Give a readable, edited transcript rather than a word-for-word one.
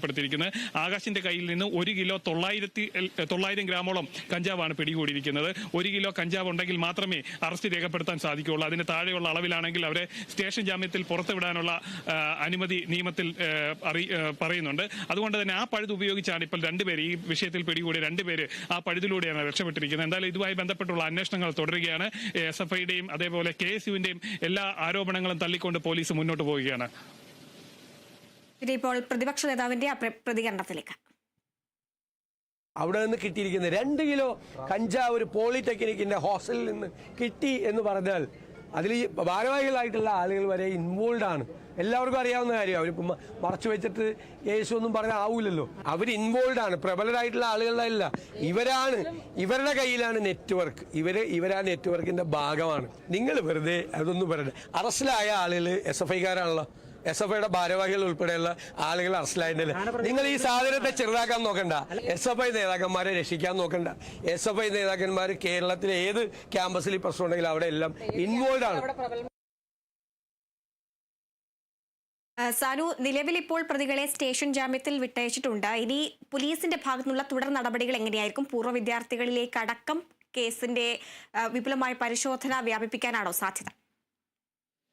പ്പെടുത്തിയിരിക്കുന്നത്. ആകാശിന്റെ കയ്യിൽ നിന്ന് 1 kilo 900 ഗ്രാമോളം കഞ്ചാവാണ് പിടികൂടിയിരിക്കുന്നത്. 1 kilo കഞ്ചാവ് ഉണ്ടെങ്കിൽ മാത്രമേ അറസ്റ്റ് രേഖപ്പെടുത്താൻ സാധിക്കുകയുള്ളൂ. അതിന് താഴെയുള്ള അളവിലാണെങ്കിൽ അവരെ സ്റ്റേഷൻ ജാമ്യത്തിൽ പുറത്തുവിടാനുള്ള അനുമതി നിയമത്തിൽ പറയുന്നുണ്ട്. അതുകൊണ്ട് തന്നെ ആ പഴുത് ഉപയോഗിച്ചാണ് ഇപ്പോൾ രണ്ടുപേര് ഈ വിഷയത്തിൽ പിടികൂടിയ രണ്ടുപേര് ആ പഴുതിലൂടെയാണ് രക്ഷപ്പെട്ടിരിക്കുന്നത്. എന്തായാലും ഇതുമായി ബന്ധപ്പെട്ടുള്ള അന്വേഷണങ്ങൾ തുടരുകയാണ്. SFIയുടെയും അതേപോലെ KSUവിന്റെയും എല്ലാ ആരോപണങ്ങളും തള്ളിക്കൊണ്ട് പോലീസ് മുന്നോട്ട് പോവുകയാണ്. ഇപ്പോൾ പ്രതിപക്ഷ നേതാവിന്റെ പ്രതികരണത്തിലേക്ക്. അവിടെ നിന്ന് കിട്ടിയിരിക്കുന്നത് 2 കിലോ കഞ്ചാവ് ഒരു പോളിടെക്നിക്കിന്റെ ഹോസ്റ്റലിൽ നിന്ന് കിട്ടി എന്ന് പറഞ്ഞാൽ അതിൽ ഈ ഭാരവാഹികളായിട്ടുള്ള ആളുകൾ വരെ ഇൻവോൾവ് ആണ്. എല്ലാവർക്കും അറിയാവുന്ന കാര്യമാണ്. അവരിപ്പം മറച്ചു വെച്ചിട്ട് ഒന്നും പറഞ്ഞാൽ ആവൂലല്ലോ. അവർ ഇൻവോൾവ് ആണ്. പ്രബലരായിട്ടുള്ള ആളുകളല്ല, ഇവരുടെ കയ്യിലാണ് നെറ്റ്വർക്ക്. ഇവരാ നെറ്റ്വർക്കിന്റെ ഭാഗമാണ്. നിങ്ങൾ വെറുതെ അതൊന്നും പറയണ്ട. അറസ്റ്റിലായ ആളുകൾ SFIക്കാരാണല്ലോ. SFIയുടെ ഭാരവാഹികൾ ഉൾപ്പെടെയുള്ള ആളുകൾ അറസ്റ്റിലായിട്ടില്ല. നിങ്ങൾ ഈ സാധനത്തെ ചെറുതാക്കാൻ നോക്കണ്ട. SFI നേതാക്കന്മാരെ രക്ഷിക്കാൻ നോക്കണ്ട. SFI നേതാക്കന്മാർ കേരളത്തിലെ ഏത് ക്യാമ്പസിൽ പ്രശ്നം ഉണ്ടെങ്കിലും അവിടെ എല്ലാം ഇൻവോൾവ് ആണ്. സാനു, നിലവിൽ ഇപ്പോൾ പ്രതികളെ സ്റ്റേഷൻ ജാമ്യത്തിൽ വിട്ടയച്ചിട്ടുണ്ട്. ഇനി പോലീസിന്റെ ഭാഗത്തുനിന്നുള്ള തുടർ നടപടികൾ എങ്ങനെയായിരിക്കും? പൂർവ്വ വിദ്യാർത്ഥികളിലേക്ക് അടക്കം കേസിന്റെ വിപുലമായ പരിശോധന വ്യാപിപ്പിക്കാനാണോ സാധ്യത?